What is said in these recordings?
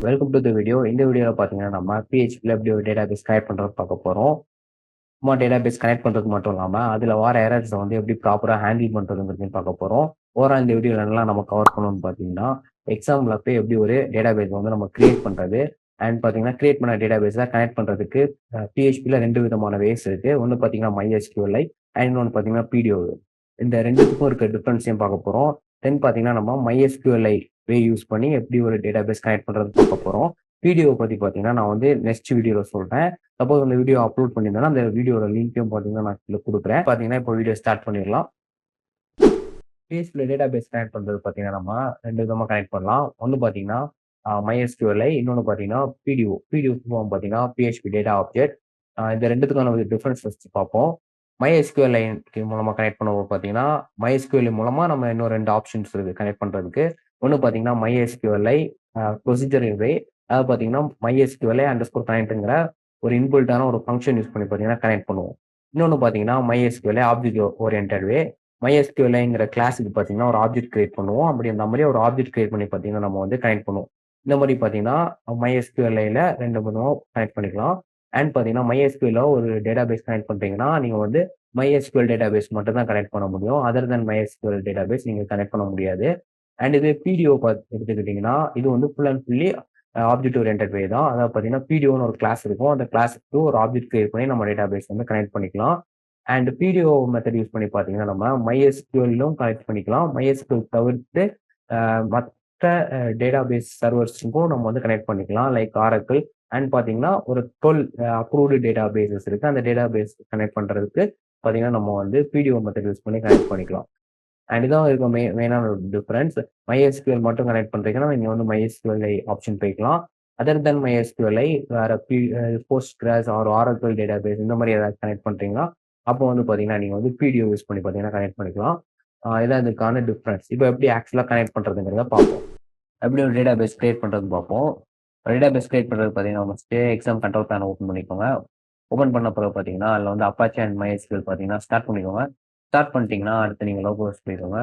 Welcome to the video. இந்த வீடியோவில் பார்த்தீங்கன்னா நம்ம PHPல எப்படி ஒரு டேட்டாபேஸ் கனெக்ட் பண்ணுறது பார்க்க போகிறோம். சும்மா டேட்டாபேஸ் கனெக்ட் பண்ணுறது மட்டும் இல்லாமல் அதில் வர எரர்ஸை வந்து எப்படி ப்ராப்பராக ஹேண்டில் பண்ணுறதுங்கிறதையும் பார்க்க போகிறோம். ஓவரால் இந்த வீடியோவில் என்னெல்லாம் நம்ம கவர் பண்ணணும்னு பார்த்தீங்கன்னா, எக்ஸாம்பிள் போய் எப்படி ஒரு டேட்டாபேஸ் வந்து நம்ம கிரியேட் பண்ணுறது அண்ட் பார்த்தீங்கன்னா கிரியேட் பண்ண டேட்டாபேஸை கனெக்ட் பண்ணுறதுக்கு PHPல 2 விதமான வேஸ் இருக்குது. ஒன்று பார்த்தீங்கன்னா MySQLi அண்ட் இன்னொன்று பார்த்தீங்கன்னா PDO. இந்த ரெண்டுத்துக்கும் இருக்க டிஃப்ரென்ஸையும் பார்க்க போகிறோம். தென் பார்த்தீங்கன்னா நம்ம MySQLi வே யூஸ் பண்ணி எப்படி ஒரு டேட்டாபேஸ் கனெக்ட் பண்ணுறது பார்க்க போகிறோம். வீடியோ பற்றி பார்த்தீங்கன்னா நான் வந்து நெக்ஸ்ட் வீடியோவில் சொல்கிறேன். சப்போஸ் அந்த வீடியோ அப்லோட் பண்ணியிருந்தேன்னா அந்த வீடியோட லிங்க்கையும் பார்த்தீங்கன்னா நான் கீழே கொடுக்குறேன். பார்த்தீங்கன்னா இப்போ வீடியோ ஸ்டார்ட் பண்ணிடலாம். PHPல டேட்டாபேஸ் கனெக்ட் பண்ணுறது பார்த்தீங்கன்னா நம்ம 2 விதமாக கனெக்ட் பண்ணலாம். ஒன்று பார்த்தீங்கன்னா MySQLi, இன்னொன்று பார்த்தீங்கன்னா PDO. PDO பார்த்தீங்கன்னா PHP டேட்டா ஆப்ஜெக்ட். இந்த ரெண்டுத்துக்கான டிஃப்ரென்ஸ் ஃபஸ்ட் பார்ப்போம். MySQLi மூலமாக கனெக்ட் பண்ணும்போது பார்த்தீங்கன்னா MySQLi மூலமாக நம்ம இன்னும் 2 ஆப்ஷன்ஸ் இருக்குது கனெக்ட் பண்ணுறதுக்கு. ஒன்று பார்த்தீங்கன்னா MySQLi ப்ரொசீஜர் வே, அதாவது பார்த்தீங்கன்னா MySQLi அண்டர்ஸ்கோர் கனெக்ட்டுங்கிற ஒரு இன்பில்ட்டான ஒரு ஃபங்க்ஷன் யூஸ் பண்ணி பார்த்தீங்கன்னா கனெக்ட் பண்ணுவோம். இன்னொன்று பார்த்தீங்கன்னா MySQLi ஆப்ஜெக்ட் ஓரியன்டட் வே. MySQLiங்கிற கிளாஸுக்கு பார்த்தீங்கன்னா ஒரு ஆப்ஜெக்ட் கிரியேட் பண்ணுவோம். அப்படி அந்த மாதிரி ஒரு ஆப்ஜெக்ட் கிரியேட் பண்ணி பார்த்தீங்கன்னா நம்ம வந்து கனெக்ட் பண்ணுவோம். இந்த மாதிரி பார்த்தீங்கன்னா MySQLiல 2 விதமாக கனெக்ட் பண்ணிக்கலாம். அண்ட் பார்த்தீங்கன்னா MySQLல ஒரு டேட்டாபேஸ் கனெக்ட் பண்ணுறீங்கன்னா நீங்கள் வந்து MySQL டேட்டாபேஸ் மட்டும் தான் கனெக்ட் பண்ண முடியும். அதர் தென் MySQL டேட்டாபேஸ் நீங்கள் கனெக்ட் பண்ண முடியாது. அண்ட் இது PDO எடுத்துக்கிட்டிங்கன்னா இது வந்து full and fully object oriented way தான். அதாவது பார்த்தீங்கன்னா PDOன்னு ஒரு கிளாஸ் இருக்கும். அந்த கிளாஸுக்கு ஒரு ஆப்ஜெக்ட் கிரியேட் பண்ணி நம்ம டேட்டாபேஸ் வந்து கனெக்ட் பண்ணிக்கலாம். அண்ட் PDO மெத்தட் யூஸ் பண்ணி பார்த்தீங்கன்னா நம்ம MySQLலும் கனெக்ட் பண்ணிக்கலாம். MySQL தவிர்த்து மற்ற டேட்டாபேஸ் சர்வர்ஸுக்கும் நம்ம வந்து கனெக்ட் பண்ணிக்கலாம். லைக் Oracle அண்ட் பார்த்தீங்கன்னா ஒரு 12 அப்ரூவ்டு டேட்டாபேஸஸ் இருக்குது. அந்த டேட்டாபேஸ் கனெக்ட் பண்ணுறதுக்கு பார்த்தீங்கன்னா நம்ம வந்து PDO மெத்தட் யூஸ் பண்ணி கனெக்ட் பண்ணிக்கலாம். அண்ட் இதான் இருக்க மெயினான ஒரு டிஃபரன்ஸ். MySQL மட்டும் கனெக்ட் பண்ணுறீங்கன்னா நீங்கள் வந்து MySQLi ஆப்ஷன் போய்க்கலாம். அதர் தென் MySQLi வேறு Postgres ஆர் Oracle டேட்டாபேஸ் இந்த மாதிரி ஏதாவது கனெக்ட் பண்ணுறீங்கன்னா அப்போ வந்து பார்த்தீங்கன்னா நீங்கள் வந்து PDO யூஸ் பண்ணி பார்த்தீங்கன்னா கனெக்ட் பண்ணிக்கலாம். இதான் இதுக்கான டிஃப்ரென்ஸ். இப்போ எப்படி ஆக்சுவலாக கனெக்ட் பண்ணுறதுங்கிறத பார்ப்போம். எப்படி ஒரு டேட்டாபேஸ் கிரியேட் பண்ணுறதுன்னு பார்ப்போம். டேட்டாபேஸ் கிரியேட் பண்ணுறது பார்த்தீங்கன்னா first exam control plan open பண்ணிக்கோங்க. ஓப்பன் பண்ண பிறகு பார்த்தீங்கன்னா அதில் வந்து Apache அண்ட் MySQL பார்த்தீங்கன்னா ஸ்டார்ட் பண்ணிக்கோங்க. ஸ்டார்ட் பண்ணிட்டீங்கன்னா அடுத்து நீங்கள் லோகோஸ் போய்க்கோங்க.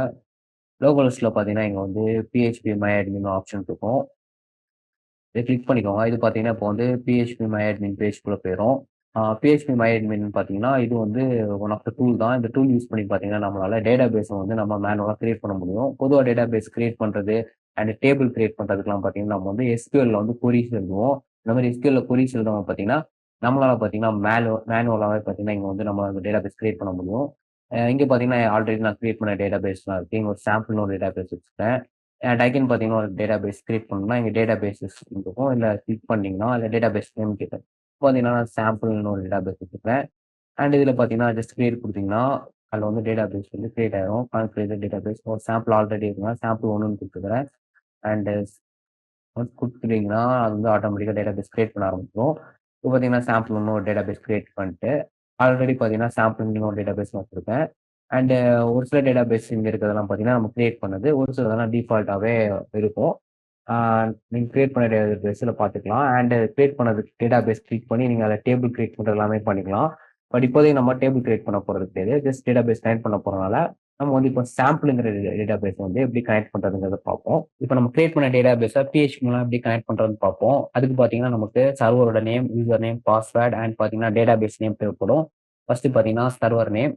லோகோஸில் பார்த்தீங்கன்னா இங்கே வந்து PHP MyAdmin ஆப்ஷன் இருக்கும். இதை கிளிக் பண்ணிக்கோங்க. இது பார்த்தீங்கன்னா இப்போ வந்து PHP MyAdmin பேஜ்குள்ளே போயிடும். PHP MyAdmin பார்த்தீங்கன்னா இது வந்து ஒன் ஆஃப் த டூல் தான். இந்த டூல் யூஸ் பண்ணி பார்த்தீங்கன்னா நம்மளால டேட்டாபேஸை வந்து நம்ம மேனுவலாக கிரியேட் பண்ண முடியும். பொதுவாக டேட்டாபேஸ் கிரியேட் பண்ணுறது அண்ட் டேபிள் கிரியேட் பண்ணுறதுக்குலாம் பார்த்தீங்கன்னா நம்ம வந்து SQLல வந்து கொரிஸ் எழுதுவோம். இந்த மாதிரி SQLல கொரிஸ் எழுதுவோம் பார்த்தீங்கன்னா நம்மளால பார்த்தீங்கன்னா மேனுவலாகவே பார்த்தீங்கன்னா இங்கே வந்து நம்ம டேட்டாபேஸ் கிரியேட் பண்ண முடியும். இங்கே பார்த்தீங்கன்னா ஆல்ரெடி நான் கிரியேட் பண்ண டேட்டாபேஸ்லாம் இருக்குது. இங்கே ஒரு சாம்பிள்னு ஒரு டேட்டாபேஸ் வச்சுருக்கேன். டைக்கின் பார்த்தீங்கன்னா ஒரு டேட்டாபேஸ் கிரியேட் பண்ணணும்னா இங்கே டேட்டாபேஸஸ் இருக்கும். இல்லை கிளிக் பண்ணிங்கன்னா அதில் டேட்டாபேஸ் நேம் கேட்குறேன். பார்த்தீங்கன்னா நான் சாம்பிள்னு ஒரு டேட்டாபேஸ் வச்சுருக்கேன். அண்ட் இதில் பார்த்தீங்கன்னா ஜஸ்ட் கிரியேட் கொடுத்தீங்கன்னா அதில் வந்து டேட்டாபேஸ் வந்து கிரியேட் ஆகிடும். கான்ஃபிகரேட்டட் டேட்டாபேஸ் ஒரு சாம்பிள் ஆல்ரெடி இருக்குன்னா சாம்பிள் 1ன்னு கொடுத்துக்கிறேன். அண்ட் ஒன்ஸ் கொடுத்துட்டீங்கன்னா அது வந்து ஆட்டோமேட்டிக்காக டேட்டாபேஸ் கிரியேட் பண்ண ஆரம்பிச்சிடும். இப்போ பார்த்தீங்கன்னா சாம்பிள் 1 ஒரு டேட்டாபேஸ் கிரியேட் பண்ணிட்டு ஆல்ரெடி பார்த்தீங்கன்னா சாம்பிள் ஒரு டேட்டாபேஸ் வச்சுருக்கேன். அண்ட் ஒரு சில டேட்டாபேஸ் இங்கே இருக்கிறதெல்லாம் பார்த்தீங்கன்னா நம்ம கிரியேட் பண்ணது, ஒரு சிலதெல்லாம் டிஃபால்ட்டாகவே இருக்கும். நீங்கள் கிரியேட் பண்ண டேட்டாபேஸில் பார்த்துக்கலாம். அண்ட் கிரியேட் பண்ணது டேட்டாபேஸ் கிளிக் பண்ணி நீங்கள் அதை டேபிள் கிரியேட் பண்ணுறது எல்லாமே பண்ணிக்கலாம். பட் இப்போதைக்கு நம்ம டேபிள் கிரியேட் பண்ண போகிறது கிடையாது. ஜஸ்ட் டேட்டாபேஸ் கனெக்ட் பண்ண போகிறனால நம்ம வந்து இப்போ சாம்பிளுங்கிற டேட்டாபேஸ் வந்து எப்படி கனெக்ட் பண்ணுறதுங்கிறத பார்ப்போம். இப்போ நம்ம கிரியேட் பண்ண டேட்டாபேஸை PHP மூலம் எப்படி கனெக்ட் பண்ணுறதுன்னு பார்ப்போம். அதுக்கு பார்த்தீங்கன்னா நமக்கு சர்வரோட name, user name, password and பார்த்தீங்கன்னா டேட்டாபேஸ் நேம் தேவைப்படும். ஃபர்ஸ்ட் பார்த்தீங்கன்னா சர்வர் நேம்.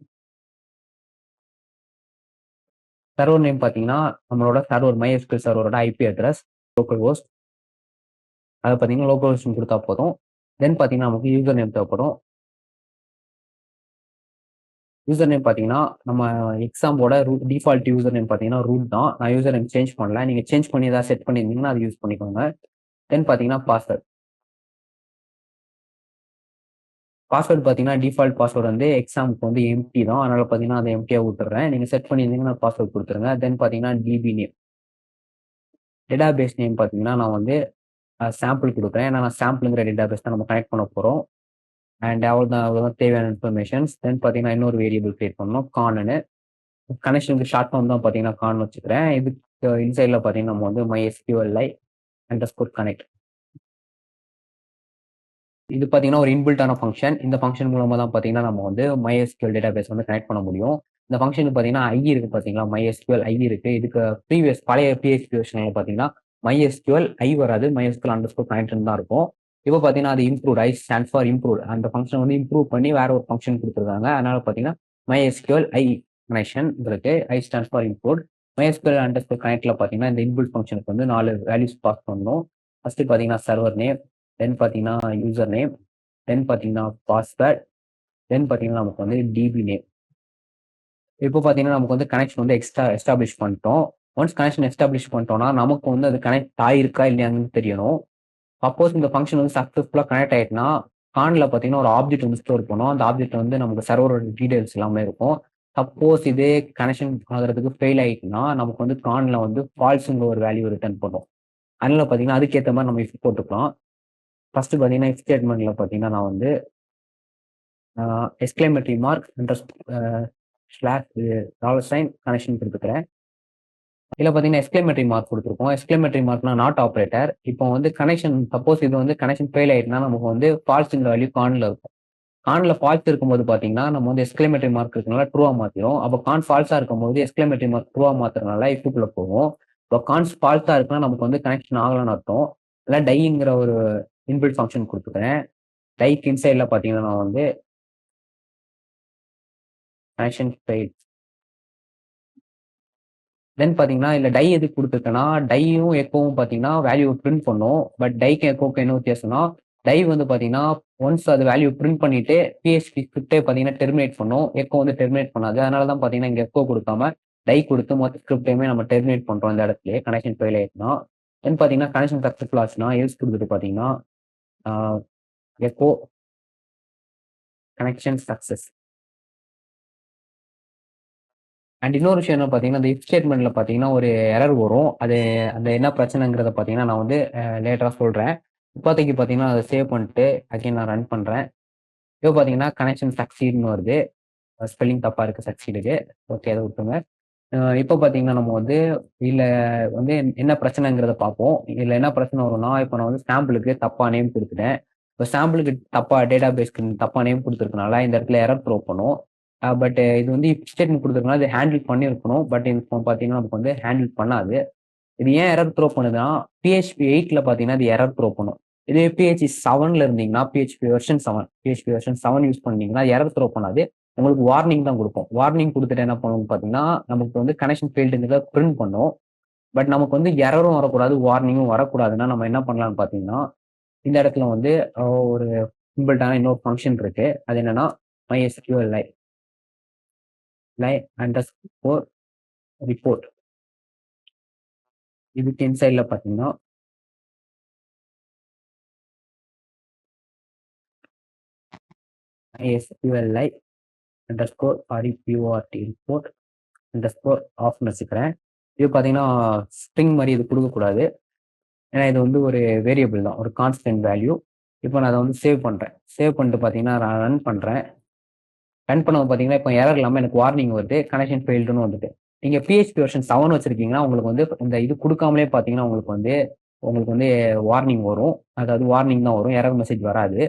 சர்வர் நேம் பார்த்தீங்கன்னா நம்மளோட சர்வர் MySQL சர்வரோட IP அட்ரஸ், லோக்கல் ஹோஸ்ட். அதை பார்த்தீங்கன்னா லோக்கல் ஹோஸ்ட் கொடுத்தா போதும். தென் பார்த்தீங்கன்னா நமக்கு யூசர் நேம் தேவைப்படும். யூசர் நேம் பார்த்தீங்கன்னா நம்ம எக்ஸாம்போட டிஃபால்ட் யூசர் நேம் பார்த்தீங்கன்னா ரூட் தான். நான் யூசர் நேம் சேஞ்ச் பண்ணல. நீங்கள் சேஞ்ச் பண்ணி ஏதாவது செட் பண்ணியிருந்தீங்கன்னா அதை யூஸ் பண்ணிக்கோங்க. தென் பார்த்தீங்கன்னா பாஸ்வேர்ட். பாஸ்வேர்டு பார்த்தீங்கன்னா டிஃபால்ட் பாஸ்வேர்டு வந்து எக்ஸாமுக்கு வந்து எம்டி தான். அதனால பார்த்தீங்கன்னா அதை எம்டியாக விட்டுறேன். நீங்கள் செட் பண்ணியிருந்தீங்கன்னா பாஸ்வேர்ட் கொடுத்துருங்க. தென் பார்த்தீங்கன்னா DB நேம். டேட்டாபேஸ் நேம் பார்த்தீங்கன்னா நான் வந்து சாம்பிள் கொடுக்குறேன். ஏன்னா நான் சாம்பிளுங்கிற டேட்டாபேஸ் தான் நம்ம கனெக்ட் பண்ண போகிறோம். அண்ட் அவ்வளோதான் தேவையான இன்ஃபர்மேஷன்ஸ். தென் பார்த்தீங்கன்னா இன்னொரு வேரியபிள் கிரியேட் பண்ணணும், கான்னு. கனெக்ஷனுக்கு ஷார்ட் ஃபார்ம் தான் பார்த்தீங்கன்னா கான் வச்சுக்கிறேன். இதுக்கு இன்சைடில் பார்த்தீங்கன்னா நம்ம வந்து MySQLi அண்டர்ஸ்கோர் கனெக்ட். இது பார்த்தீங்கன்னா ஒரு இன்பில்ட்டான ஃபங்க்ஷன். இந்த ஃபங்க்ஷன் மூலமாக தான் பார்த்தீங்கன்னா நம்ம வந்து MySQL டேட்டாபேஸ் வந்து கனெக்ட் பண்ண முடியும். இந்த ஃபங்க்ஷனுக்கு பார்த்தீங்கன்னா ஐ இருக்கு பார்த்தீங்களா, MySQL ஐ இருக்கு. இதுக்கு பழைய PHP வெர்ஷனில் பார்த்தீங்கன்னா MySQL ஐ வராது, MySQL அண்டர்ஸ்கோர் கனெக்ட்னு தான் இருக்கும். இப்போ பார்த்தீங்கன்னா அது improved, I stand for improved. அந்த ஃபங்க்ஷன் வந்து இம்ப்ரூவ் பண்ணி வேற ஒரு ஃபங்க்ஷன் கொடுத்துருக்காங்க. அதனால பார்த்தீங்கன்னா MySQL ஐ கனெக்ஷன் இருக்கு. I stand for improved. MySQL underscore கனெக்ட்ல பார்த்தீங்கன்னா இந்த இன்பில்ட் ஃபங்க்ஷனுக்கு வந்து 4 வேல்யூஸ் பாஸ் பண்ணணும். ஃபர்ஸ்ட் பார்த்தீங்கன்னா சர்வர் நேம், தென் பார்த்தீங்கன்னா யூசர் நேம், தென் பார்த்தீங்கன்னா பாஸ்வேர்ட், தென் பார்த்தீங்கன்னா நமக்கு வந்து டிபி நேம். இப்போ பார்த்தீங்கன்னா நமக்கு வந்து கனெக்ஷன் வந்து எஸ்டாப்ளிஷ் பண்ணிட்டோம். ஒன்ஸ் கனெக்ஷன் எஸ்டாப்ளிஷ் பண்ணிட்டோம்னா நமக்கு வந்து அது கனெக்ட் ஆயிருக்கா இல்லையான்னு தெரியணும். சப்போஸ் இந்த ஃபங்க்ஷன் வந்து சக்ஸஸ்ஃபுல்லாக கனெக்ட் ஆயிட்டுனா கான்ல பார்த்தீங்கன்னா ஒரு ஆப்ஜெக்ட் வந்து ஸ்டோர் பண்ணும். அந்த ஆப்ஜெக்ட் வந்து நமக்கு சர்வரோட டீடைல்ஸ் எல்லாமே இருக்கும். சப்போஸ் இதே கனெக்ஷன் ஆகிறதுக்கு ஃபெயில் ஆயிட்டுனா நமக்கு வந்து கான்ல வந்து ஃபால்ஸுங்கிற ஒரு வேல்யூ ரிட்டர்ன் பண்ணும். அதனால பார்த்தீங்கன்னா அதுக்கேற்ற மாதிரி நம்ம இஃப் போட்டுக்கலாம். ஃபர்ஸ்ட் பார்த்தீங்கன்னா இஃப் ஸ்டேட்மெண்ட்ல பார்த்தீங்கன்னா நான் வந்து exclamatory mark slash $sign connection கொடுத்துக்கிறேன். இதில் பார்த்தீங்கன்னா எக்ஸ்கிளமேட்டரி மார்க் கொடுத்துருக்கோம். எக்ஸ்கிளமேட்டரி மார்க்னா நாட் ஆப்ரேட்டர். இப்போ வந்து கனெக்ஷன் சப்போஸ் இது வந்து கனெக்ஷன் ஃபெயில் ஆயிட்டுனா நமக்கு வந்து ஃபால்ஸ்ங்கிற வேல்யூ கான்ல இருக்கும். கான்ல ஃபால்ஸ் இருக்கும்போது பார்த்தீங்கன்னா நம்ம வந்து எக்ஸ்கிளமேட்டரி மார்க் இருக்கனால ட்ரூவா மாத்திரும். அப்போ கான் ஃபால்ஸா இருக்கும்போது எக்ஸ்கிளமேட்டரி மார்க் ட்ரூவா மாத்துறதுனால இஃப்க்குள்ள போகும். இப்போ கான்ஸ் ஃபால்ஸா இருக்குன்னா நமக்கு வந்து கனெக்ஷன் ஆகலன்னு அர்த்தம். இல்லை டைங்கிற ஒரு இன்பில்ட் ஃபங்க்ஷன் கொடுத்துக்கிறேன். டைக்கு இன்சைட்ல பார்த்தீங்கன்னா நான் வந்து கனெக்ஷன் ஃபெயில். தென் பார்த்தீங்கன்னா இல்லை டை எதுக்கு கொடுத்துருக்கேன்னா டையும் எக்கோவும் பார்த்தீங்கன்னா வேல்யூ பிரிண்ட் பண்ணும். பட் டைக்கு எக்கோக்கு என்ன வித்தியாசம்னா டை வந்து பார்த்தீங்கன்னா ஒன்ஸ் அது வேல்யூ பிரிண்ட் பண்ணிட்டு பிஹெச்பி ஸ்கிரிப்டே பார்த்தீங்கன்னா டெர்மினேட் பண்ணும். எக்கோ வந்து டெர்மினேட் பண்ணாது. அதனால தான் பார்த்தீங்கன்னா இங்கே எக்கோ கொடுக்காம டை கொடுத்து மொத்த ஸ்கிரிப்டையுமே நம்ம டெர்மினேட் பண்ணுறோம் இந்த இடத்துல கனெக்ஷன் ஃபெயில் ஆயிடுச்சுன்னா. தென் பார்த்தீங்கன்னா கனெக்ஷன் சக்ஸஸ்ஃபுல் ஆச்சுன்னா எல்ஸ் கொடுத்துட்டு பார்த்தீங்கன்னா எக்கோ கனெக்ஷன் சக்ஸஸ். அண்ட் இன்னொரு விஷயம் என்ன பார்த்தீங்கன்னா, இந்த இஃப் ஸ்டேட்மெண்ட்ல பார்த்தீங்கன்னா, ஒரு எரர் வரும். அது அந்த என்ன பிரச்சனைங்கிறத பார்த்தீங்கன்னா, நான் வந்து லேட்டரா சொல்றேன். இப்போதைக்கு பார்த்தீங்கன்னா, அத சேவ் பண்ணிட்டு அகைன் நான் ரன் பண்றேன். இப்போ பார்த்தீங்கன்னா, கனெக்ஷன் சக்சீட்ன்னு வருது. ஸ்பெல்லிங் தப்பா இருக்கு சக்சீடுக்கு. ஓகே, அத விட்டுருங்க. இப்போ பார்த்தீங்கன்னா, நம்ம வந்து இதுல வந்து என்ன பிரச்சனைங்கிறத பார்ப்போம். இதுல என்ன பிரச்சனை வரும்னா, இப்போ நான் வந்து சாம்பிளுக்கு தப்பா நேம் குடுத்துட்டேன். இப்போ சாம்பிளுக்கு தப்பா டேட்டாபேஸ்க்கு தப்பா நேம் குடுத்துருக்கனால, இந்த இடத்துல எரர் த்ரோ பண்ணும். பட் இது வந்து இஃப் ஸ்டேட்மெண்ட் குடுத்துருக்கனால, இது ஹேண்டில் பண்ணியிருக்கணும். பட் இப்போ பார்த்தீங்கன்னா, நமக்கு வந்து ஹேண்டில் பண்ணாது. இது ஏன் எரர் த்ரோ பண்ணுதுன்னா, PHP 8ல பார்த்தீங்கன்னா, இது எரர் த்ரோ பண்ணும். இதே PHP 7ல இருந்தீங்கன்னா, PHP version 7 PHP version 7 use பண்ணீங்கன்னா, எரர் த்ரோ பண்ணாது. உங்களுக்கு வார்னிங் தான் குடுக்கும். வார்னிங் குடுத்துட்டு என்ன பண்ணும்னு பார்த்தீங்கன்னா, நமக்கு வந்து கனெக்ஷன் ஃபெயில்டுங்கிறத பிரிண்ட் பண்ணும். பட் நமக்கு வந்து எரரும் வரக்கூடாது, வார்னிங்கும் வரக்கூடாதுன்னா, நம்ம என்ன பண்ணலாம்னு பார்த்தீங்கன்னா, இந்த இடத்துல வந்து ஒரு இன்பில்ட்டான இன்னொரு ஃபங்ஷன் இருக்கு. அது என்னன்னா, MySQL லை அண்டர்ஸ்கோர் ரிப்போர்ட். இதுக்கு இன்சைட்ல பார்த்தீங்கன்னா, MySQL லை அண்டர்ஸ்கோர் REPORT ரிப்போர்ட் அண்டர்ஸ்கோர் ஆஃப்னு வச்சுக்கிறேன். இது பார்த்தீங்கன்னா, ஸ்ட்ரிங் மாரி இது குடுக்கக்கூடாது. ஏன்னா இது வந்து ஒரு வேரியபிள் தான். ஒரு கான்ஸ்டன்ட் வேல்யூ. இப்போ நான் அத வந்து சேவ் பண்றேன். சேவ் பண்ணிட்டு பார்த்தீங்கன்னா, நான் ரன் பண்றேன். ரன் பண்ணது பார்த்தீங்கன்னா, இப்போ எரர் இல்லாம எனக்கு வார்னிங் வருது. கனெக்ஷன் ஃபெயில்டுன்னு வந்துட்டு. நீங்க PHP வெர்ஷன் 7 வச்சிருக்கீங்கன்னா, உங்களுக்கு வந்து இந்த இது குடுக்காமலே பார்த்தீங்கன்னா, உங்களுக்கு வந்து வார்னிங் வரும். அதாவது வார்னிங் தான் வரும். எரர் மெசேஜ் வராது.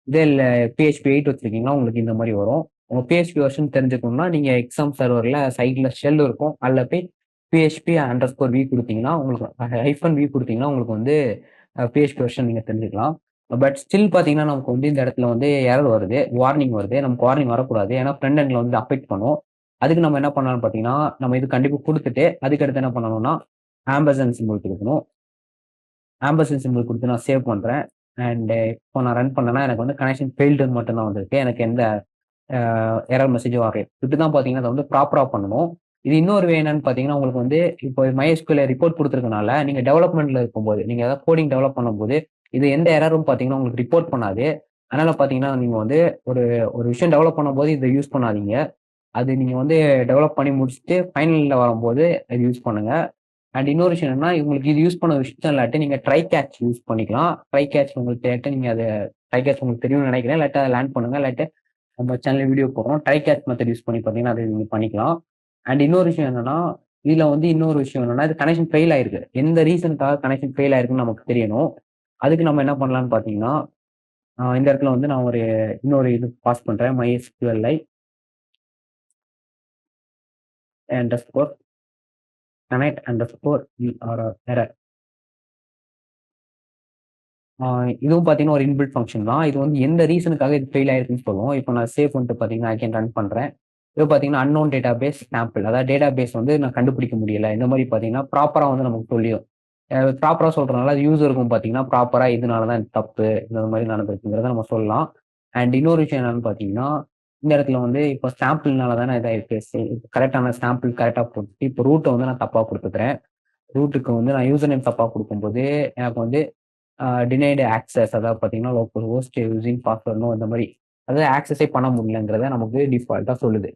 இதே இல்ல PHP 8 வச்சிருக்கீங்கன்னா, உங்களுக்கு இந்த மாரி வரும். உங்க PHP வெர்ஷன் தெரிஞ்சுக்கணும்னா, நீங்க எக்ஸாம் சர்வர்ல சைட்ல ஷெல் இருக்கும். அதுல போய் PHP_v குடுத்தீங்கன்னா, உங்களுக்கு -v குடுத்தீங்கன்னா, உங்களுக்கு வந்து PHP வெர்ஷன் நீங்க தெரிஞ்சுக்கலாம். பட் ஸ்டில் பார்த்தீங்கன்னா, நமக்கு வந்து இந்த இடத்துல வந்து எரர் வருது. வார்னிங் வருது. நமக்கு வார்னிங் வரக்கூடாது. ஏன்னா ஃப்ரண்ட் எண்ட்ல வந்து அஃபெக்ட் பண்ணும். அதுக்கு நம்ம என்ன பண்ணலாம்னு பார்த்தீங்கன்னா, நம்ம இது கண்டிப்பா குடுத்துட்டு, அதுக்கு அடுத்து என்ன பண்ணணும்னா, ஆம்பர்சாண்ட் சிம்பல் குடுக்கணும். ஆம்பர்சாண்ட் சிம்பல் குடுத்து நான் சேவ் பண்றேன். அண்ட் இப்போ நான் ரன் பண்ணேன்னா, எனக்கு வந்து கனெக்ஷன் ஃபெயில்டுன்னு மட்டும் தான் வந்திருக்கு. எனக்கு எந்த எரர் மெசேஜும் வரல. இப்படிதான் பார்த்தீங்கன்னா, அத வந்து ப்ராப்பரா பண்ணணும். இது இன்னொரு வே என்னன்னு பார்த்தீங்கன்னா, உங்களுக்கு வந்து இப்போ MySQL ரிப்போர்ட் குடுத்துருக்கனால, நீங்க டெவலப்மெண்ட்ல இருக்கும்போது, நீங்க ஏதாவது கோடிங் டெவலப் பண்ணும்போது, இது எந்த எரரும் பார்த்தீங்கன்னா, உங்களுக்கு ரிப்போர்ட் பண்ணாது. அதனால பார்த்தீங்கன்னா, நீங்க வந்து ஒரு ஒரு விஷயம் டெவலப் பண்ணும்போது இத யூஸ் பண்ணாதீங்க. அது நீங்க வந்து டெவலப் பண்ணி முடிச்சுட்டு ஃபைனல்ல வரும்போது இது யூஸ் பண்ணுங்க. அண்ட் இன்னொரு விஷயம் என்னன்னா, உங்களுக்கு இது யூஸ் பண்ண இஷ்டம் இல்லாட்டி நீங்க ட்ரை கேட்ச் யூஸ் பண்ணிக்கலாம். ட்ரை கேட்ச் உங்களுக்கு தெரியாட்டி நீங்க அத ட்ரை கேட்ச் உங்களுக்கு தெரியும்னு நெனைக்கிறேன். இல்லாட்டி அத லேர்ன் பண்ணுங்க. இல்லாட்டி நம்ம சேனல்ல வீடியோ போடுறோம். ட்ரை கேட்ச் மெத்தட் யூஸ் பண்ணி பார்த்தீங்கன்னா, அத நீங்க பண்ணிக்கலாம். அண்ட் இன்னொரு விஷயம் என்னன்னா, இதுல வந்து இன்னொரு விஷயம் என்னன்னா, இது கனெக்ஷன் ஃபெயில் ஆயிருக்கு. எந்த ரீசனுக்காக கனெக்ஷன் ஃபெயில் ஆயிருக்குன்னு நமக்கு தெரியணும். அதுக்கு நம்ம என்ன பண்ணலாம்னு பார்த்தீங்கன்னா, இந்த இடத்துல வந்து நான் இன்னொரு இது பாஸ் பண்றேன். MySQLi underscore connect underscore error. இதுவும் பார்த்தீங்கன்னா ஒரு இன்பில்ட் ஃபங்ஷன் தான். இது வந்து எந்த ரீசனுக்காக இது ஃபெயில் ஆயிருக்குன்னு சொல்லுவோம். இப்போ நான் சேவ் பண்ணிட்டு பார்த்தீங்கன்னா, ஐ கேன் ரன் பண்றேன். இப்போ பார்த்தீங்கன்னா, அன்னோன் டேட்டாபேஸ் சாம்பிள். அதாவது டேட்டாபேஸ் வந்து நான் கண்டுபிடிக்க முடியல. இந்த மாரி பார்த்தீங்கன்னா, ப்ராப்பரா வந்து நமக்கு சொல்லிரும். ப்ராப்பரா சொல்றதுனால அது யூசருக்கும் பார்த்தீங்கன்னா, ப்ராப்பரா இதனால தான் தப்பு. இந்த மாரி நடந்திருக்குங்கிறத நம்ம சொல்லலாம். அண்ட் இன்னொரு விஷயம் என்னன்னு பார்த்தீங்கன்னா, இந்த இடத்துல வந்து இப்போ சாம்பிள்னால தானே இதாயிருக்கு. கரெக்ட்டான சாம்பிள் கரெக்ட்டா போட்டுட்டு, இப்போ ரூட்ட வந்து நான் தப்பா குடுத்துக்கிறேன். ரூட்டுக்கு வந்து நான் யூசர் நேம் தப்பா குடுக்கும்போது, எனக்கு வந்து டினைடு ஆக்சஸ் அதாவது பார்த்தீங்கன்னா, லோக்கல் ஹோஸ்ட் யூசிங் பாஸ்வேர்ட்னோ இந்த மாரி அதாவது ஆக்சஸே பண்ண முடியலங்கிறத நமக்கு டிஃபால்ட்டா சொல்லுது.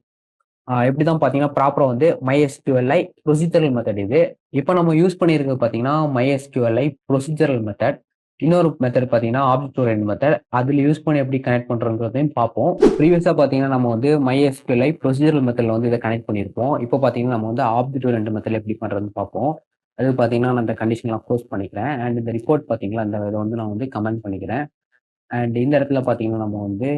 எப்படிதான் பார்த்தீங்கன்னா, ப்ராப்பரா வந்து MySQLi ப்ரொசீஜரல் மெத்தட் இது. இப்ப நம்ம யூஸ் பண்ணியிருக்கிறது பார்த்தீங்கன்னா, MySQLi ப்ரொசீஜரல் மெத்தட். இன்னொரு மெத்தட் பார்த்தீங்கன்னா, ஆப்ஜெக்ட் ஓரியன்டட் மெத்தட். அதுல யூஸ் பண்ணி எப்படி கனெக்ட் பண்றோங்கிறதையும் பார்ப்போம். ப்ரீவியஸா பார்த்தீங்கன்னா, நம்ம வந்து MySQLi ப்ரொசீஜரல் மெத்தட்ல வந்து இத கனெக்ட் பண்ணியிருப்போம். இப்போ பார்த்தீங்கன்னா, நம்ம வந்து ஆப்ஜெக்ட் ஓரியன்டட் மெத்தட்ல எப்படி பண்றதுன்னு பார்ப்போம். அது பார்த்தீங்கன்னா, நான் இந்த கண்டிஷன்லாம் குளோஸ் பண்ணிக்கிறேன். அண்ட் இந்த ரிப்போர்ட் பார்த்தீங்களா, இந்த இத வந்து நான் வந்து கமெண்ட் பண்ணிக்கிறேன். அண்ட் இந்த இடத்துல பார்த்தீங்கன்னா, நம்ம வந்து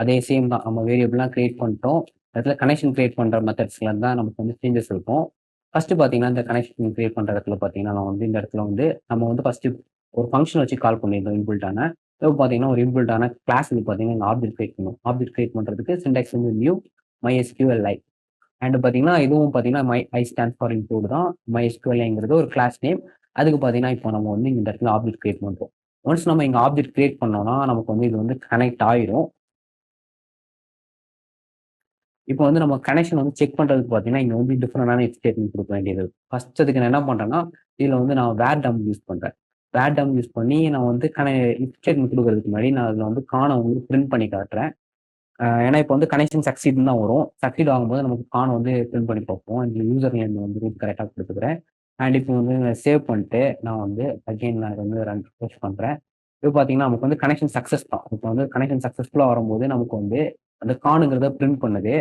அதே சேம் தான். நம்ம வேரியபிள்லாம் கிரியேட் பண்ணிட்டோம். இடத்துல கனெக்ஷன் கிரியேட் பண்ற மெத்தட்ஸ்ல தான் நமக்கு வந்து சேஞ்சஸ் இருக்கும். ஃபர்ஸ்ட் பார்த்தீங்கன்னா, இந்த கனெக்ஷன் கிரியேட் பண்ற இடத்துல பார்த்தீங்கன்னா, நான் வந்து இந்த இடத்துல வந்து நம்ம வந்து ஃபர்ஸ்ட் ஒரு ஃபங்ஷன் வச்சு கால் பண்ணியிருந்தோம் இன்பில்ட்டான. இப்போ பார்த்தீங்கன்னா, ஒரு இன்பில்ட்டான கிளாஸ் இது பார்த்தீங்கன்னா, இந்த ஆப்ஜெக்ட் கிரியேட் பண்ணணும். ஆப்ஜெக்ட் கிரியேட் பண்றதுக்கு சின்டாக்ஸ் வந்து நியூ MySQLi. அண்ட் பார்த்தீங்கன்னா, இதுவும் பார்த்தீங்கன்னா, ஐ ஸ்டாண்ட்ஸ் ஃபார் இன்க்ளூட் தான். MySQLiங்கிறது ஒரு கிளாஸ் நேம். அதுக்கு பார்த்தீங்கன்னா, இப்போ நம்ம வந்து இந்த இடத்துல ஆப்ஜெக்ட் கிரியேட் பண்றோம். ஒன்ஸ் நம்ம இங்க ஆப்ஜெக்ட் கிரியேட் பண்ணோம்னா, நமக்கு வந்து இது வந்து கனெக்ட் ஆயிரும். இப்போ வந்து நம்ம கனெக்ஷன் வந்து செக் பண்றதுக்கு பார்த்தீங்கன்னா, இங்க வந்து டிஃபரெண்டான இஃப் ஸ்டேட்மெண்ட் குடுக்க வேண்டியது இருக்கு. ஃபர்ஸ்ட் அதுக்கு நான் என்ன பண்றேன்னா, இதுல வந்து நான் வேர் டம் யூஸ் பண்றேன். வேர் டம் யூஸ் பண்ணி நான் வந்து இஃப் ஸ்டேட்மெண்ட் குடுக்குறதுக்கு முன்னாடி நான் அதுல வந்து காண வந்து பிரிண்ட் பண்ணி காட்டுறேன். ஏன்னா இப்போ வந்து கனெக்ஷன் சக்சீட்ன்னு தான் வரும். சக்சீட் ஆகும்போது நமக்கு காண வந்து பிரிண்ட் பண்ணி பார்ப்போம். இந்த யூசர் நேம் வந்து ரூட் கரெக்ட்டா குடுத்துக்கிறேன். அண்ட் இப்போ வந்து சேவ் பண்ணிட்டு நான் வந்து அகைன் நான் இத வந்து ரிஃப்ரெஷ் பண்றேன். இப்போ பார்த்தீங்கன்னா, நமக்கு வந்து கனெக்ஷன் சக்சஸ் தான். இப்போ வந்து கனெக்ஷன் சக்சஸ்ஃபுல்லா வரும்போது நமக்கு வந்து அந்த காணுங்கிறத பிரிண்ட் பண்ணுது.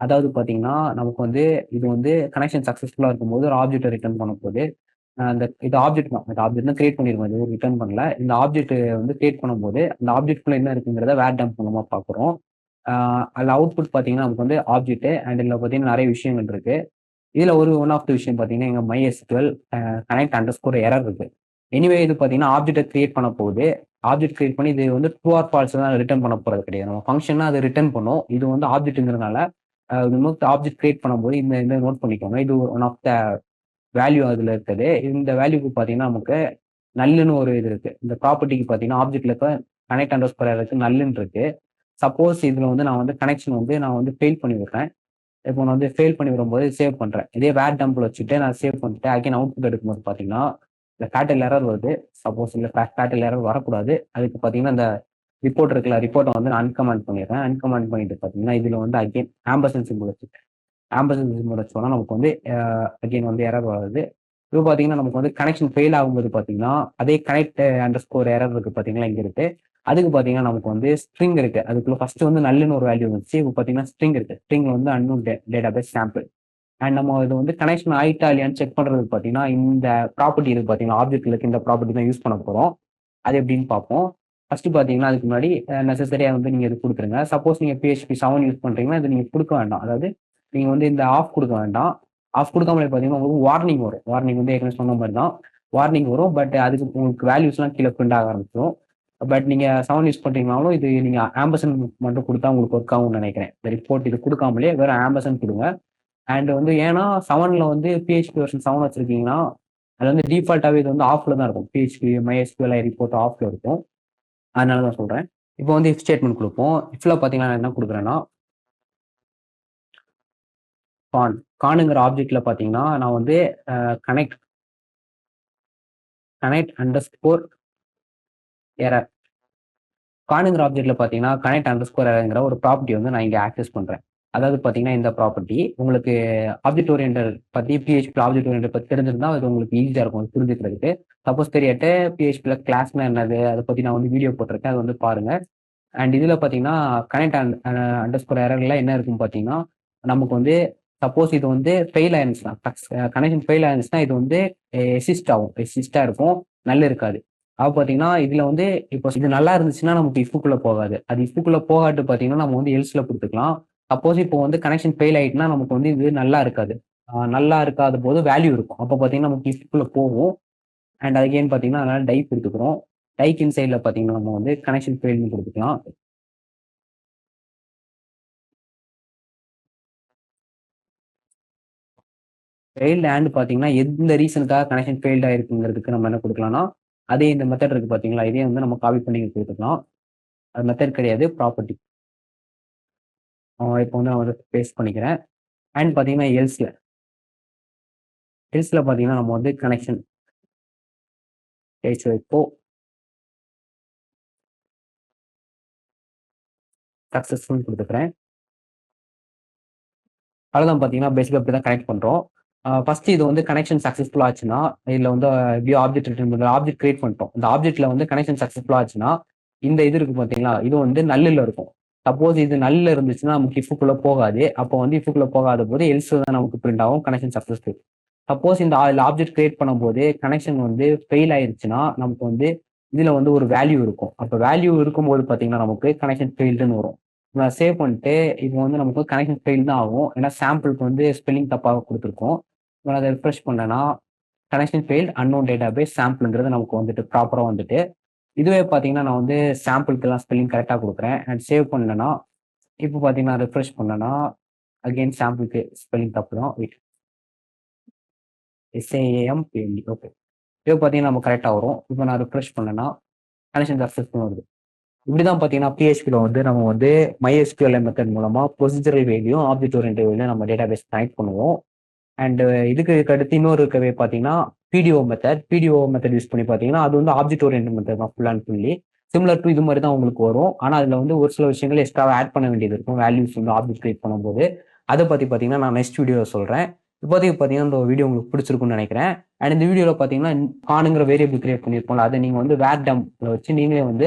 அதாவது பார்த்தீங்கன்னா, நமக்கு வந்து இது வந்து கனெக்ஷன் சக்சஸ்ஃபுல்லா இருக்கும்போது ஒரு ஆப்ஜெக்ட்ட ரிட்டர்ன் பண்ணப்போது. இது ஆப்ஜெக்ட் தான். இந்த ஆப்ஜெக்ட் தான் கிரியேட் பண்ணிருக்கோம். எதுவும் ரிட்டர்ன் பண்ணல. இந்த ஆப்ஜெக்ட் வந்து கிரியேட் பண்ணும்போது, அந்த ஆப்ஜெக்ட்குள்ள என்ன இருக்குங்கிறத வேர் டம்ப் மூலமா பார்க்குறோம். அதுல அவுட்புட் பார்த்தீங்கன்னா, நமக்கு வந்து ஆப்ஜெக்ட் அண்ட் இதுல பார்த்தீங்கன்னா நெறைய விஷயங்கள் இருக்கு. இதுல ஒன் ஆஃப் த விஷயம் பார்த்தீங்கன்னா, எங்க MySQL கனெக்ட் அண்டர்ஸ்கோர் எரர் இருக்கு. எனிவே இது பார்த்தீங்கன்னா, ஆப்ஜெக்ட்ட கிரியேட் பண்ண போகுது. ஆப்ஜெக்ட் கிரியேட் பண்ணி இது வந்து ட்ரூ ஆர் ஃபால்ஸ் தான் ரிட்டர்ன் பண்ண போறது கிடையாது. நம்ம ஃபங்ஷன்னா அது ரிட்டர்ன் பண்ணும். இது வந்து ஆப்ஜெக்ட்ங்கிறதுனால ஆப்ஜெக்ட் கிரியேட் பண்ணும்போது இந்த இந்த நோட் பண்ணிக்கோங்க. இது ஒன் ஆஃப் த வேல்யூ அதுல இருக்குது. இந்த வேல்யூக்கு பார்த்தீங்கன்னா, நமக்கு நல்லுன்னு ஒரு இது இருக்கு. இந்த ப்ராப்பர்ட்டிக்கு பார்த்தீங்கன்னா, ஆப்ஜெக்ட்ல இப்ப கனெக்ட் அண்டர்ஸ்கோர் எரருக்கு நல்லுன்னு இருக்கு. சப்போஸ் இதுல வந்து நான் வந்து கனெக்ஷன் வந்து நான் வந்து ஃபெயில் பண்ணி விடுறேன். இப்போ நான் வந்து ஃபெயில் பண்ணி விடும்போது சேவ் பண்றேன். இதே வேர் டம்ப்ல வச்சுட்டு நான் சேவ் பண்ணிட்டு அகைன் அவுட்புட் எடுக்கும்போது பார்த்தீங்கன்னா, இந்த ஃபேட்டல் எரர் வருது. சப்போஸ் இல்ல ஃபேட்டல் எரர் வரக்கூடாது. அதுக்கு பார்த்தீங்கன்னா, இந்த ரிப்போர்ட் இருக்குல்ல, ரிப்போர்ட்ட வந்து நான் அன்கமெண்ட் பண்ணிடுறேன். அன்கமெண்ட் பண்ணிட்டு பார்த்தீங்கன்னா, இதுல வந்து அகைன் ஆம்பர்சண்ட் சிம்பல் வச்சுட்டேன். ஆம்பர்சண்ட் சிம்பல் வச்சோம்னா நமக்கு வந்து அகைன் வந்து எரர் வருது. இப்போ பார்த்தீங்கன்னா, நமக்கு வந்து கனெக்ஷன் ஃபெயில் ஆகும்போது பார்த்தீங்கன்னா, அதே கனெக்ட் அண்டர்ஸ்கோர் எரர் இருக்கு பார்த்தீங்களா, இங்க இருக்கு. அதுக்கு பார்த்தீங்கன்னா, நமக்கு வந்து ஸ்ட்ரிங் இருக்கு. அதுக்குள்ள ஃபர்ஸ்ட் வந்து நல்லுன்னு ஒரு வேல்யூ வந்துச்சு. இப்போ பார்த்தீங்கன்னா, ஸ்ட்ரிங் இருக்கு. ஸ்ட்ரிங்ல வந்து அன்னோன் டேட்டாபேஸ் சாம்பிள். அண்ட் நம்ம இது வந்து கனெக்ஷன் ஆயிட்டா இல்லையான்னு செக் பண்றதுக்கு பார்த்தீங்கன்னா, இந்த ப்ராப்பர்ட்டி இருக்கு பார்த்தீங்களா, ஆப்ஜெக்ட்ல இருக்க இந்த ப்ராப்பர்ட்டி தான் யூஸ் பண்ண போறோம். அது எப்படின்னு பார்ப்போம். ஃபர்ஸ்ட் பார்த்தீங்கன்னா, அதுக்கு முன்னாடி நெசசரியா வந்து நீங்க இது குடுத்துருங்க. சப்போஸ் நீங்க PHP 7 யூஸ் பண்றீங்கன்னா, இத நீங்க குடுக்க வேண்டாம். அதாவது நீங்க வந்து இந்த ஆஃப் குடுக்க வேண்டாம். ஆஃப் குடுக்காமலே பார்த்தீங்கன்னா, உங்களுக்கு வார்னிங் வரும். வார்னிங் வந்து ஏற்கனவே சொன்ன மாரி தான். வார்னிங் வரும். பட் அதுக்கு உங்களுக்கு வேல்யூஸ்லாம் கீழ பிரிண்ட் ஆக ஆரம்பிச்சுரும். பட் நீங்க 7 யூஸ் பண்றீங்கனாலும், இது நீங்க ஆம்பர்சண்ட் மட்டும் குடுத்தா உங்களுக்கு ஒர்க் ஆகும்னு நெனைக்கிறேன். இந்த ரிப்போர்ட் இது குடுக்காமலே வெறும் ஆம்பர்சண்ட் குடுங்க. அண்ட் வந்து ஏன்னா 7ல வந்து PHP வெர்ஷன் 7 வச்சிருக்கீங்கன்னா, அது வந்து டிஃபால்ட்டாவே இது வந்து ஆஃப்ல தான் இருக்கும். PHP, MySQLi ரிப்போர்ட் ஆஃப்ல இருக்கும். அதனால தான் சொல்றேன். இப்போ வந்து இஃப் ஸ்டேட்மெண்ட் குடுப்போம். இஃப்ல பார்த்தீங்கன்னா, நான் என்ன குடுக்குறேன்னா, கான்ங்கிற ஆப்ஜெக்ட்ல பார்த்தீங்கன்னா, நான் வந்து கனெக்ட் கனெக்ட் அண்டர்ஸ்கோர் எரர் கானுங்கிற ஆப்ஜெக்ட்ல பார்த்தீங்கன்னா, கனெக்ட் அண்டர்ஸ்கோர் எரர்ங்கிற ஒரு ப்ராப்பர்ட்டி வந்து நான் இங்க ஆக்சஸ் பண்றேன். அதாவது பார்த்தீங்கன்னா, இந்த ப்ராப்பர்ட்டி உங்களுக்கு ஆப்ஜெக்ட் ஓரியன்டட் பத்தி PHP ஆப்ஜெக்ட் ஓரியன்டட் பத்தி தெரிஞ்சிருந்தா, அது உங்களுக்கு ஈஸியா இருக்கும் அது புரிஞ்சுக்கிறதுக்கு. சப்போஸ் தெரியாட்ட PHPல கிளாஸ்னா என்னது? அத பத்தி நான் வந்து வீடியோ போட்டிருக்கேன். அத வந்து பாருங்க. அண்ட் இதுல பார்த்தீங்கன்னா, கனெக்ட் அண்டர்ஸ்கோர் எரர்ல என்ன இருக்குன்னு பார்த்தீங்கன்னா, நமக்கு வந்து சப்போஸ் இது வந்து ஃபெயில் ஆயிருந்துச்சுன்னா, கனெக்ஷன் ஃபெயில் ஆயிருந்துச்சுன்னா, இது வந்து எக்ஸிஸ்ட் ஆகும். எக்ஸிஸ்ட்டா இருக்கும். நல் இருக்காது. அப்ப பார்த்தீங்கன்னா, இதுல வந்து இப்போ இது நல்லா இருந்துச்சுன்னா, நமக்கு இஃப்க்குள்ள போகாது. அது இஃப்க்குள்ள போகாட்டு பார்த்தீங்கன்னா, நம்ம வந்து எல்ஸ்ல குடுத்துக்கலாம். சப்போஸ் இப்போ வந்து கனெக்ஷன் ஃபெயில் ஆயிட்டுனா, நமக்கு வந்து இது நல்லா இருக்காது. நல்லா இருக்காத போது வேல்யூ இருக்கும். அப்ப பார்த்தீங்கன்னா, நமக்கு இஃப்க்குள்ள போகும். அண்ட் அகைன் பார்த்தீங்கன்னா, அதனால டை குடுத்துக்கிறோம். டைக் இன்சைட்ல பார்த்தீங்கன்னா நம்ம வந்து கனெக்ஷன் ஃபெயில்னு கொடுத்துக்கலாம். ஃபெயில்டு அண்ட் பார்த்தீங்கன்னா எந்த ரீசனுக்காக கனெக்ஷன் ஃபெயில்ட் ஆயிருக்குங்கிறதுக்கு நம்ம என்ன கொடுக்கலாம்னா, அதே இந்த மெத்தட் இருக்கு பார்த்தீங்களா, இதே வந்து நம்ம காப்பி பண்ணி கொடுத்துக்கலாம். அது மெத்தட் கிடையாது, ப்ராப்பர்ட்டி. இப்போ வந்து நான் வந்து பேஸ்ட் பண்ணிக்கிறேன். அண்ட் பார்த்தீங்கன்னா எல்ஸ்ல பார்த்தீங்கன்னா நம்ம வந்து கனெக்ஷன் பேஜ் வைப்போ சக்ஸஸ்ஃபுல் கொடுத்துக்கிறேன். அவ்வளோதான் பார்த்தீங்கன்னா பேசிக்காக இப்படி தான் கனெக்ட் பண்ணுறோம். ஃபர்ஸ்ட் இது வந்து கனெக்ஷன் சக்ஸஸ்ஃபுல் ஆச்சுன்னா, இதில் வந்து எப்படியோ ஆப்ஜெக்ட் ரிட்டர்ன் பண்ணுற ஆப்ஜெக்ட் கிரியேட் பண்ணிட்டோம். இந்த ஆப்ஜெக்ட்ல வந்து கனெக்ஷன் சக்ஸஸ்ஃபுல் ஆச்சுன்னா, இந்த இது இருக்கு பார்த்தீங்களா, இது வந்து நல்லில் இருக்கும். சப்போஸ் இது நல்ல இருந்துச்சுன்னா நமக்கு இஃப்க்குள்ள போகாது. அப்போ வந்து இஃப்க்குள்ள போகாத போது எல்ஸ் தான் நமக்கு பிரிண்ட் ஆகும் கனெக்ஷன் சக்ஸஸ்ஃபுல். சப்போஸ் இந்த ஆப்ஜெக்ட் கிரியேட் பண்ணும்போது கனெக்ஷன் வந்து ஃபெயில் ஆயிருச்சுன்னா நமக்கு வந்து இதுல வந்து ஒரு வேல்யூ இருக்கும். அப்போ வேல்யூ இருக்கும்போது பார்த்தீங்கன்னா நமக்கு கனெக்ஷன் ஃபெயில்டுன்னு வரும். நான் சேவ் பண்ணிட்டு இப்போ வந்து நமக்கு கனெக்ஷன் ஃபெயில் தான் ஆகும். ஏன்னா சாம்பிளுக்கு வந்து ஸ்பெல்லிங் தப்பாக கொடுத்துருக்கோம். நான் அதை ரிஃப்ரெஷ் பண்ணேன்னா கனெக்ஷன் ஃபெயில்ட் அன்னோன் டேட்டாபேஸ் சாம்பிள்ங்கிறது நமக்கு வந்துட்டு ப்ராப்பராக வந்துட்டு. இதுவே பார்த்தீங்கன்னா நான் வந்து சாம்பிளுக்கெல்லாம் ஸ்பெல்லிங் கரெக்டாக கொடுக்குறேன் அண்ட் சேவ் பண்ணேன்னா இப்போ பார்த்தீங்கன்னா ரிஃப்ரெஷ் பண்ணேன்னா அகெயின் சாம்பிளுக்கு ஸ்பெல்லிங் தப்பு தான். Wait SAAMPLD okay. இப்போ பார்த்தீங்கன்னா நம்ம கரெக்டாக வரும். இப்போ நான் ரிஃப்ரெஷ் பண்ணேன்னா கனெக்ஷன் சக்ஸஸ்ஃபுல் வருது. இப்படிதான் பார்த்தீங்கன்னா PHP வந்து நம்ம வந்து MySQL மெத்தட் மூலமா ப்ரொசீஜரல் வேலையும் ஆப்ஜெக்ட் ஓரியன்டட் வேலையும் நம்ம டேட்டாபேஸ் கனெக்ட் பண்ணுவோம். அண்ட் இதுக்கு அடுத்து இன்னொரு இருக்கவே பார்த்தீங்கன்னா பிடிஓ மெத்தட் யூஸ் பண்ணி பார்த்தீங்கன்னா அது வந்து ஆப்ஜெக்ட் ஓரியன்டட் மெத்தட் தான் full and fully. Similar to இது மாதிரி தான் உங்களுக்கு வரும். ஆனால் அதில் வந்து ஒரு சில விஷயங்கள் எக்ஸ்ட்ராவாக ஆட் பண்ண வேண்டியது இருக்கும் வேல்யூஸ் வந்து ஆப்ஜெக்ட் கிரியேட் பண்ணும்போது. அதை பற்றி பார்த்தீங்கன்னா நான் நெக்ஸ்ட் வீடியோ சொல்கிறேன். இப்போதைக்கு பார்த்தீங்கன்னா இந்த வீடியோ உங்களுக்கு பிடிச்சிருக்குன்னு நினைக்கிறேன். அண்ட் இந்த வீடியோவில் பார்த்தீங்கன்னா கானுங்கிற வேரியபிள் கிரியேட் பண்ணியிருப்போம்ல, அதை நீங்கள் வந்து வேர்டம்ல வச்சு நீங்களே வந்து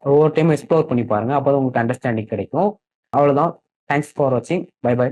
ஒவ்வொரு டைம் எக்ஸ்ப்ளோர் பண்ணி பாருங்க. அப்போ தான் உங்களுக்கு அண்டர்ஸ்டாண்டிங் கிடைக்கும். அவ்வளோதான். தேங்க்ஸ் ஃபார் வாட்சிங். Bye by.